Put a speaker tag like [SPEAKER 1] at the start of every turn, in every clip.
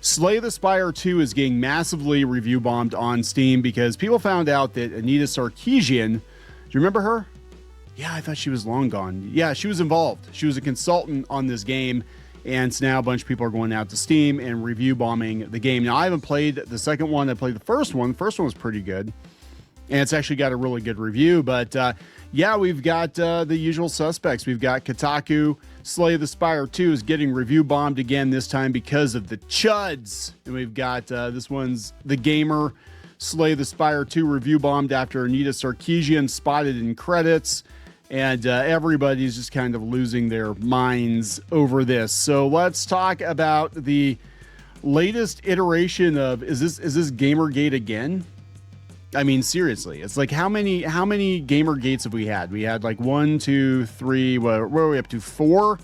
[SPEAKER 1] Slay the Spire 2 is getting massively review bombed on Steam because people found out that Anita Sarkeesian, do you remember her? Yeah, I thought she was long gone. Yeah, she was involved. She was a consultant on this game, and so now a bunch of people are going out to Steam and review bombing the game. Now, I haven't played the second one. I played the first one. The first one was pretty good, and it's actually got a really good review. But yeah, we've got the usual suspects. We've got Kotaku. Slay the Spire 2 is getting review bombed again, this time because of the chuds. And we've got this one's The Gamer. Slay the Spire 2 review bombed after Anita Sarkeesian spotted in credits. And everybody's just kind of losing their minds over this. So let's talk about the latest iteration of, is this Gamergate again? I mean, seriously, it's like how many Gamergates have we had? We had like 1, 2, 3. Where are we up to? Four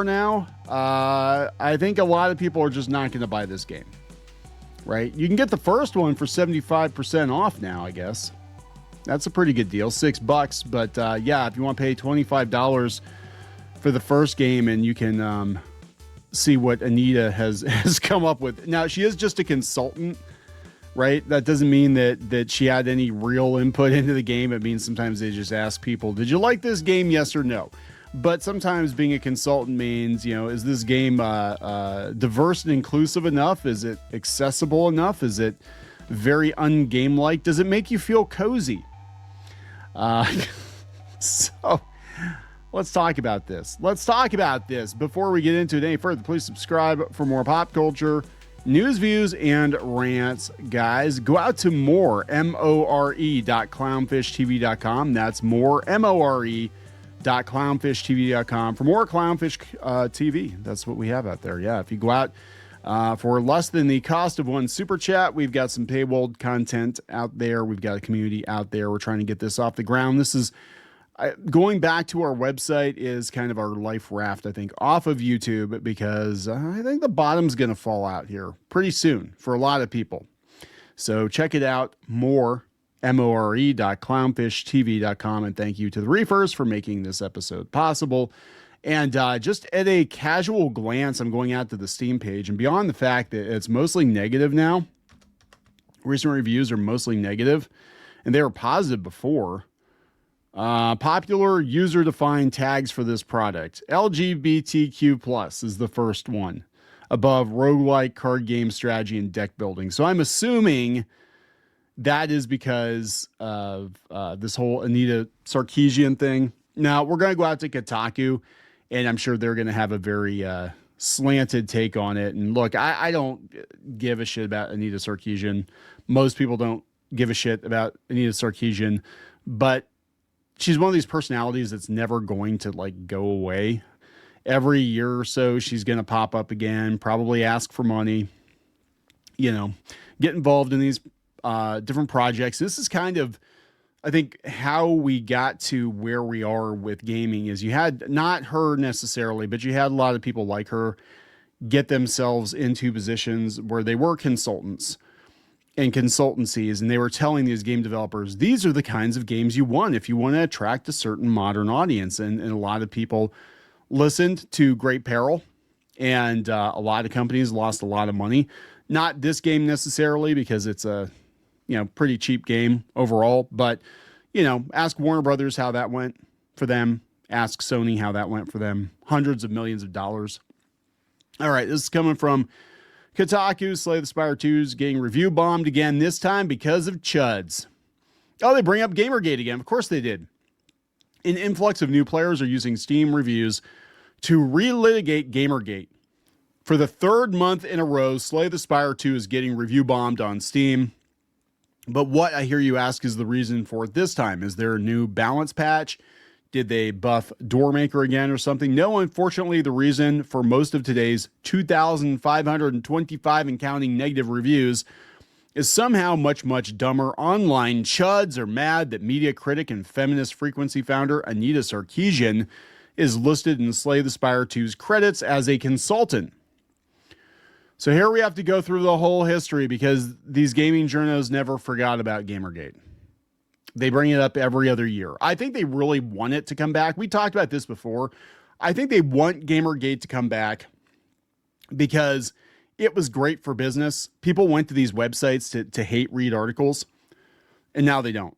[SPEAKER 1] now. I think a lot of people are just not going to buy this game, right? You can get the first one for 75% off now, I guess. That's a pretty good deal, $6. But yeah, if you want to pay $25 for the first game, and you can see what Anita has come up with. Now, she is just a consultant. Right? That doesn't mean that she had any real input into the game. It means sometimes they just ask people, did you like this game? Yes or no. But sometimes being a consultant means, you know, is this game diverse and inclusive enough? Is it accessible enough? Is it very ungame-like? Does it make you feel cozy? So let's talk about this. Before we get into it any further, please subscribe for more pop culture news, views, and rants, guys. Go out to more.clownfishtv.com. That's more.clownfishtv.com for more Clownfish TV. That's what we have out there. Yeah, if you go out for less than the cost of one super chat, we've got some paywalled content out there. We've got a community out there. We're trying to get this off the ground. This is going back to our website is kind of our life raft, I think, off of YouTube, because I think the bottom's going to fall out here pretty soon for a lot of people. So check it out, more.clownfishtv.com. And thank you to the Reefers for making this episode possible. And just at a casual glance, I'm going out to the Steam page, and beyond the fact that it's mostly negative now, recent reviews are mostly negative, and they were positive before. Popular user-defined tags for this product. LGBTQ+ is the first one, above roguelike, card game strategy, and deck building. So I'm assuming that is because of this whole Anita Sarkeesian thing. Now, we're going to go out to Kotaku, and I'm sure they're going to have a very slanted take on it. And look, I don't give a shit about Anita Sarkeesian. Most people don't give a shit about Anita Sarkeesian, but she's one of these personalities that's never going to like go away. Every year or so, she's going to pop up again, probably ask for money, you know, get involved in these different projects. This is kind of, I think, how we got to where we are with gaming is you had not her necessarily, but you had a lot of people like her get themselves into positions where they were consultants and consultancies, and they were telling these game developers, these are the kinds of games you want if you want to attract a certain modern audience. And a lot of people listened to great peril, and a lot of companies lost a lot of money. Not this game necessarily, because it's a, you know, pretty cheap game overall, but, you know, ask Warner Brothers how that went for them. Ask Sony how that went for them. Hundreds of millions of dollars. All right, this is coming from Kotaku. Slay the Spire 2 is getting review bombed again, this time because of chuds. Oh, they bring up Gamergate again. Of course they did. An influx of new players are using Steam reviews to relitigate Gamergate. For the third month in a row, Slay the Spire 2 is getting review bombed on Steam. But what, I hear you ask, is the reason for it this time? Is there a new balance patch? Did they buff Doormaker again or something? No, unfortunately, the reason for most of today's 2,525 and counting negative reviews is somehow much, much dumber. Online chuds are mad that media critic and feminist frequency founder Anita Sarkeesian is listed in Slay the Spire 2's credits as a consultant. So here we have to go through the whole history because these gaming journos never forgot about Gamergate. They bring it up every other year. I think they really want it to come back. We talked about this before. I think they want Gamergate to come back because it was great for business. People went to these websites to hate read articles, and now they don't.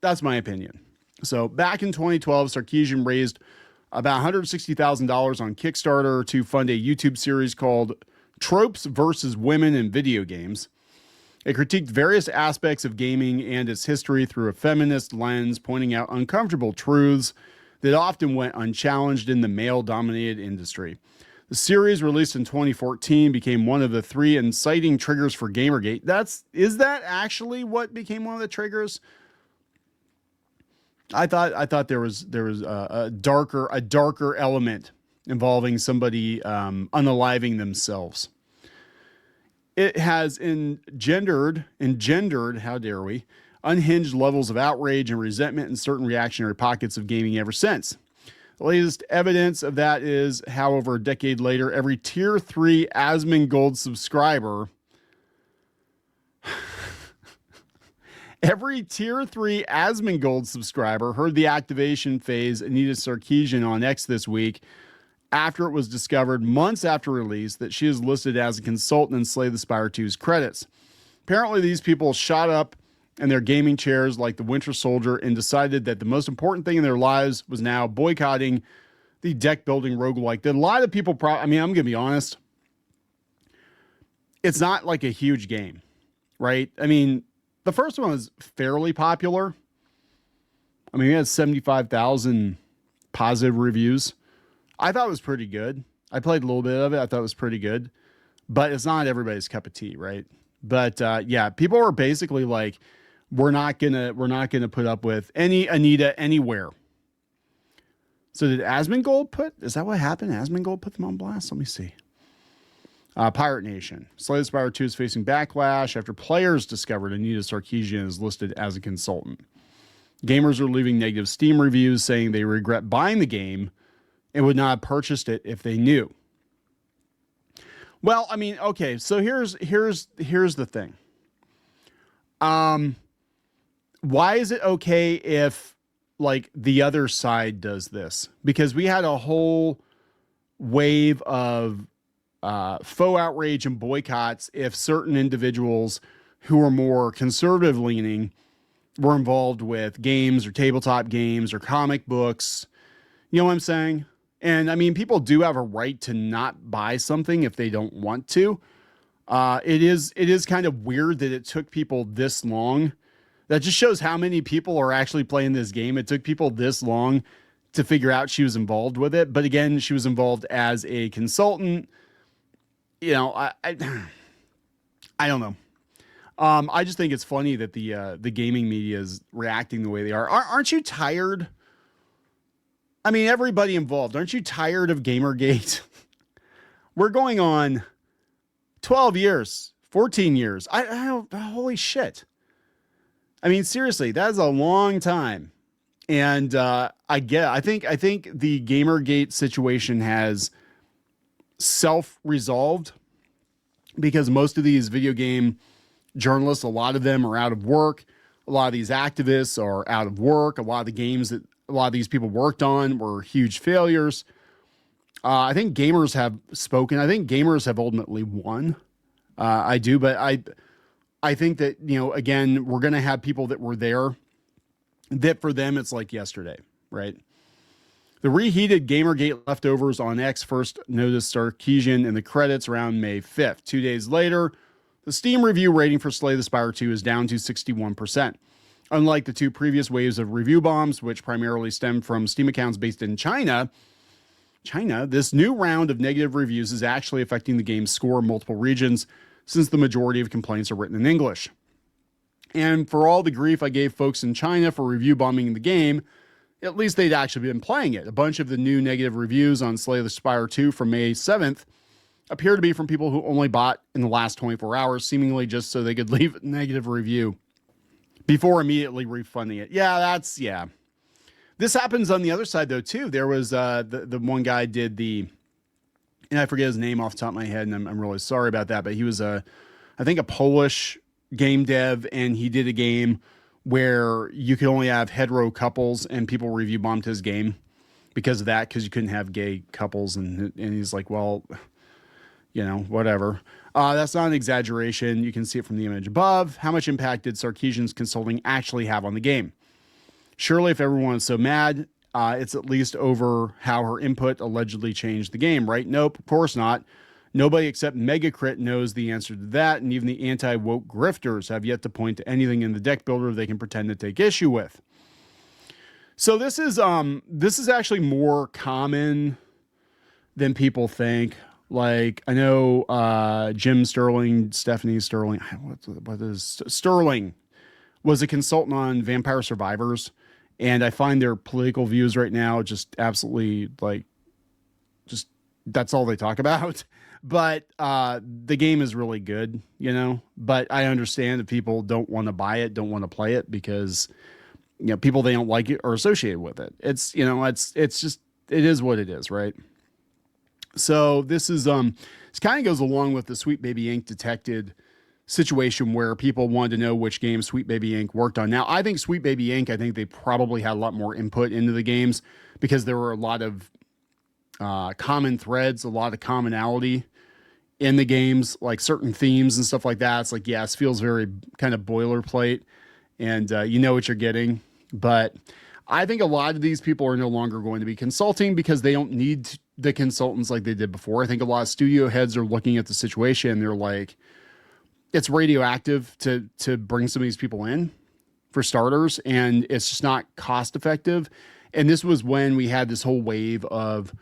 [SPEAKER 1] That's my opinion. So back in 2012, Sarkeesian raised about $160,000 on Kickstarter to fund a YouTube series called Tropes versus Women in Video Games. It critiqued various aspects of gaming and its history through a feminist lens, pointing out uncomfortable truths that often went unchallenged in the male-dominated industry. The series, released in 2014, became one of the 3 inciting triggers for Gamergate. Is that actually what became one of the triggers? I thought there was a darker element involving somebody unaliving themselves. It has engendered, how dare we, unhinged levels of outrage and resentment in certain reactionary pockets of gaming ever since. The latest evidence of that is, however, a decade later, every Tier 3 Asmongold subscriber heard the activation phase Anita Sarkeesian on X this week after it was discovered months after release that she is listed as a consultant in Slay the Spire 2's credits. Apparently, these people shot up in their gaming chairs like the Winter Soldier and decided that the most important thing in their lives was now boycotting the deck building roguelike that a lot of people I'm going to be honest. It's not like a huge game, right? I mean, the first one was fairly popular. I mean, we had 75,000 positive reviews. I thought it was pretty good. I played a little bit of it. I thought it was pretty good, but it's not everybody's cup of tea, right? But yeah, people were basically like, we're not gonna put up with any Anita anywhere. So did Asmongold is that what happened? Asmongold put them on blast? Let me see. Pirate Nation. Slay the Spire 2 is facing backlash after players discovered Anita Sarkeesian is listed as a consultant. Gamers are leaving negative Steam reviews saying they regret buying the game and would not have purchased it if they knew. Well, I mean, okay, so here's the thing. Why is it okay if like the other side does this? Because we had a whole wave of faux outrage and boycotts if certain individuals who are more conservative leaning were involved with games or tabletop games or comic books. You know what I'm saying? And I mean, people do have a right to not buy something if they don't want to. It is kind of weird that it took people this long. That just shows how many people are actually playing this game. It took people this long to figure out she was involved with it. But again, she was involved as a consultant. You know, I don't know. I just think it's funny that the gaming media is reacting the way they are. Aren't you tired? I mean, everybody involved. Aren't you tired of Gamergate? We're going on 12 years, 14 years. I don't, holy shit. I mean, seriously, that is a long time. And I think the Gamergate situation has self-resolved because most of these video game journalists, a lot of them are out of work. A lot of these activists are out of work. A lot of the games that a lot of these people worked on were huge failures. I think gamers have spoken. I think gamers have ultimately won. I do, but I think that, you know, again, we're going to have people that were there that for them, it's like yesterday, right? The reheated Gamergate leftovers on X first noticed Sarkeesian in the credits around May 5th. 2 days later, the Steam review rating for Slay the Spire 2 is down to 61%. Unlike the 2 previous waves of review bombs, which primarily stemmed from Steam accounts based in China, this new round of negative reviews is actually affecting the game's score in multiple regions, since the majority of complaints are written in English. And for all the grief I gave folks in China for review bombing the game, at least they'd actually been playing it. A bunch of the new negative reviews on Slay the Spire 2 from May 7th appear to be from people who only bought in the last 24 hours, seemingly just so they could leave a negative review before immediately refunding it. Yeah. This happens on the other side, though, too. There was the one guy did and I forget his name off the top of my head, and I'm really sorry about that, but he was I think a Polish game dev, and he did a game where you could only have hetero couples, and people review bombed his game because of that, because you couldn't have gay couples, and he's like, well, whatever. That's not an exaggeration. You can see it from the image above. How much impact did Sarkeesian's consulting actually have on the game? Surely if everyone is so mad, it's at least over how her input allegedly changed the game, right? Nope, of course not. Nobody except Megacrit knows the answer to that, and even the anti-woke grifters have yet to point to anything in the deck builder they can pretend to take issue with. So this is actually more common than people think. Like, I know Jim Sterling, Stephanie Sterling, what is Sterling, was a consultant on Vampire Survivors, and I find their political views right now just absolutely just that's all they talk about. But the game is really good, but I understand that people don't want to buy it, don't want to play it because, people they don't like it or associated with it. It's, it's just, it is what it is. Right. So this is, this kind of goes along with the Sweet Baby Inc. detected situation where people wanted to know which game Sweet Baby Inc. worked on. Now, I think Sweet Baby Inc., I think they probably had a lot more input into the games because there were a lot of common threads, a lot of commonality in the games, like certain themes and stuff like that. It's like, yes, feels very kind of boilerplate and you know what you're getting. But I think a lot of these people are no longer going to be consulting because they don't need the consultants like they did before. I think a lot of studio heads are looking at the situation and they're like, it's radioactive to bring some of these people in for starters, and it's just not cost effective. And this was when we had this whole wave of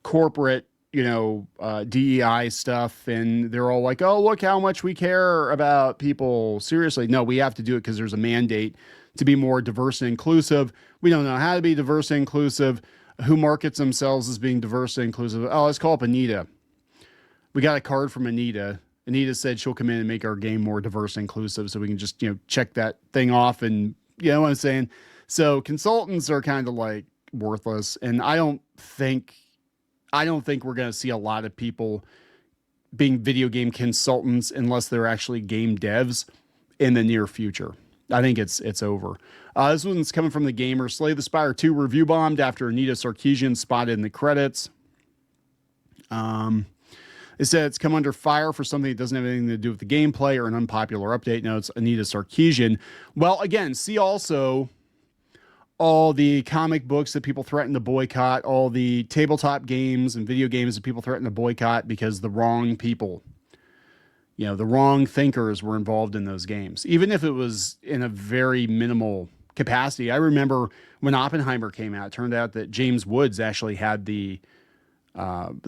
[SPEAKER 1] corporate, DEI stuff, and they're all like, oh, look how much we care about people. Seriously, no, we have to do it because there's a mandate to be more diverse and inclusive. We don't know how to be diverse and inclusive. Who markets themselves as being diverse and inclusive? Oh, let's call up Anita. We got a card from Anita. Anita said she'll come in and make our game more diverse and inclusive so we can just, check that thing off. And you know what I'm saying? So consultants are kind of like worthless. And I don't think we're going to see a lot of people being video game consultants unless they're actually game devs in the near future. I think it's over. This one's coming from the gamer. Slay the Spire 2 review bombed after Anita Sarkeesian spotted in the credits. It said it's come under fire for something that doesn't have anything to do with the gameplay or an unpopular update. No, it's Anita Sarkeesian. Well, again, see also all the comic books that people threaten to boycott, all the tabletop games and video games that people threaten to boycott because the wrong people, the wrong thinkers were involved in those games, even if it was in a very minimal capacity. I remember when Oppenheimer came out, it turned out that James Woods actually had the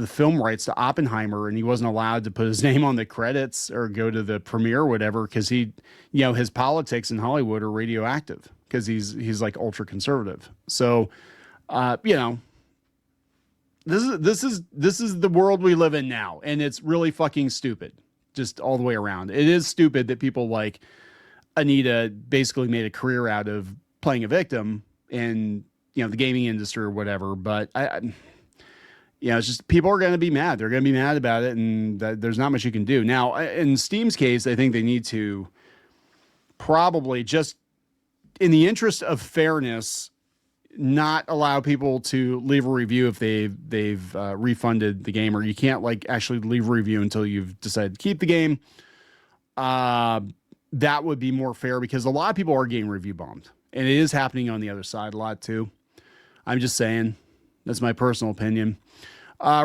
[SPEAKER 1] film rights to Oppenheimer, and he wasn't allowed to put his name on the credits or go to the premiere or whatever because he, his politics in Hollywood are radioactive because he's like ultra conservative. So, this is the world we live in now, and it's really fucking stupid, just all the way around. It is stupid that people like Anita basically made a career out of playing a victim in the gaming industry or whatever, but it's just people are going to be mad. They're going to be mad about it, and there's not much you can do. Now, in Steam's case, I think they need to probably just, in the interest of fairness, not allow people to leave a review if they've refunded the game, or you can't actually leave a review until you've decided to keep the game. That would be more fair because a lot of people are getting review bombed, and it is happening on the other side a lot too. I'm just saying. That's my personal opinion.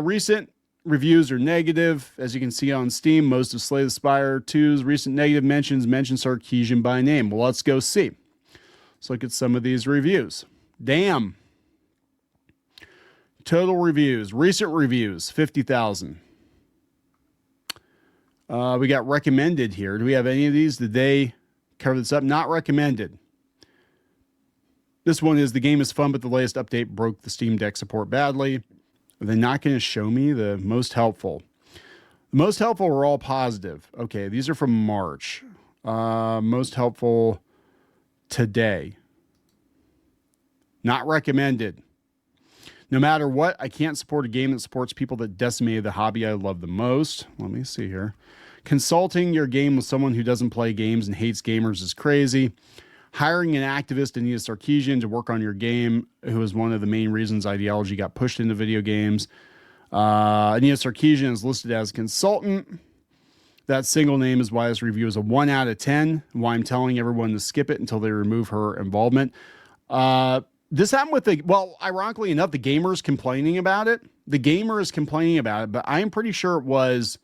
[SPEAKER 1] Recent reviews are negative. As you can see on Steam, most of Slay the Spire 2's recent negative mentions mention Sarkeesian by name. Well, let's go see. Let's look at some of these reviews. Damn. Total reviews. Recent reviews, 50,000. We got recommended here. Do we have any of these? Did they cover this up? Not recommended. This one is, the game is fun, but the latest update broke the Steam Deck support badly. Are they not going to show me the most helpful? The most helpful are all positive. Okay, these are from March. Most helpful today. Not recommended. No matter what, I can't support a game that supports people that decimated the hobby I love the most. Let me see here. Consulting your game with someone who doesn't play games and hates gamers is crazy. Hiring an activist, Anita Sarkeesian, to work on your game, who is one of the main reasons ideology got pushed into video games. Anita Sarkeesian is listed as consultant. That single name is why this review is a 1 out of 10. Why I'm telling everyone to skip it until they remove her involvement. This happened with ironically enough, the gamer is complaining about it. The gamer is complaining about it, but I'm pretty sure it was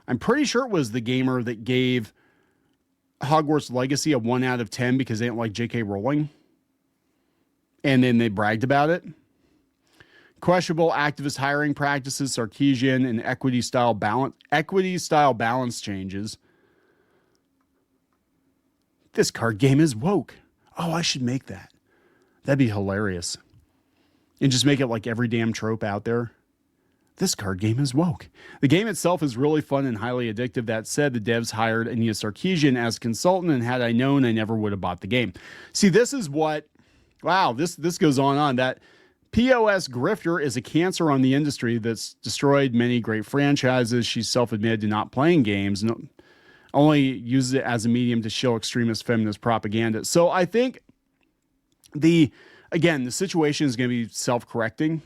[SPEAKER 1] the gamer that gave Hogwarts Legacy a 1 out of 10 because they didn't like J.K. Rowling. And then they bragged about it. Questionable activist hiring practices, Sarkeesian, and equity style balance changes. This card game is woke. Oh, I should make that. That'd be hilarious. And just make it like every damn trope out there. This card game is woke. The game itself is really fun and highly addictive. That said, the devs hired Anita Sarkeesian as consultant, and had I known, I never would have bought the game. See, this is what, wow, this goes on. That POS grifter is a cancer on the industry that's destroyed many great franchises. She's self-admitted to not playing games, and only uses it as a medium to shill extremist feminist propaganda. So I think the situation is going to be self-correcting.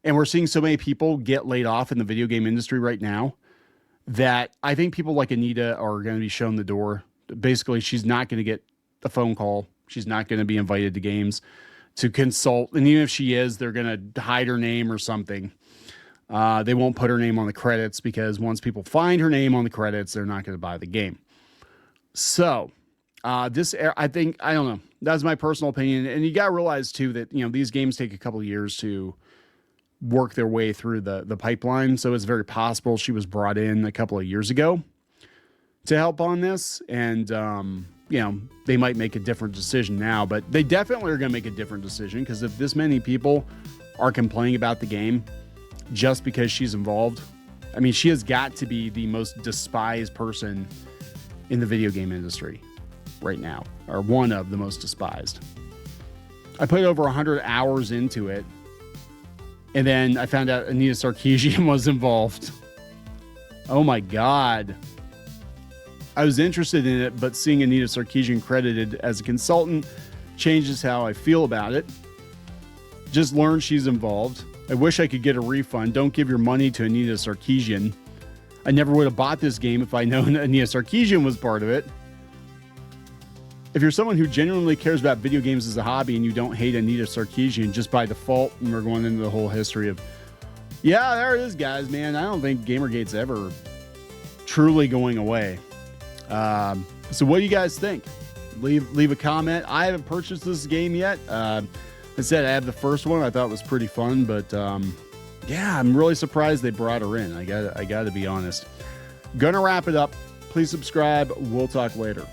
[SPEAKER 1] And we're seeing so many people get laid off in the video game industry right now that I think people like Anita are going to be shown the door. Basically, she's not going to get a phone call. She's not going to be invited to games to consult. And even if she is, they're going to hide her name or something. They won't put her name on the credits because once people find her name on the credits, they're not going to buy the game. So I don't know. That's my personal opinion. And you got to realize too that, these games take a couple of years to work their way through the pipeline. So it's very possible she was brought in a couple of years ago to help on this. And, they might make a different decision now, but they definitely are going to make a different decision, because if this many people are complaining about the game just because she's involved, I mean, she has got to be the most despised person in the video game industry right now, or one of the most despised. I put over 100 hours into it, and then I found out Anita Sarkeesian was involved. Oh my God. I was interested in it, but seeing Anita Sarkeesian credited as a consultant changes how I feel about it. Just learned she's involved. I wish I could get a refund. Don't give your money to Anita Sarkeesian. I never would have bought this game if I known Anita Sarkeesian was part of it. If you're someone who genuinely cares about video games as a hobby and you don't hate Anita Sarkeesian just by default, and we're going into the whole history of, yeah, there it is, guys, man. I don't think Gamergate's ever truly going away. So what do you guys think? Leave a comment. I haven't purchased this game yet. I said I have the first one. I thought it was pretty fun, but yeah, I'm really surprised they brought her in. I gotta be honest. Gonna wrap it up. Please subscribe. We'll talk later.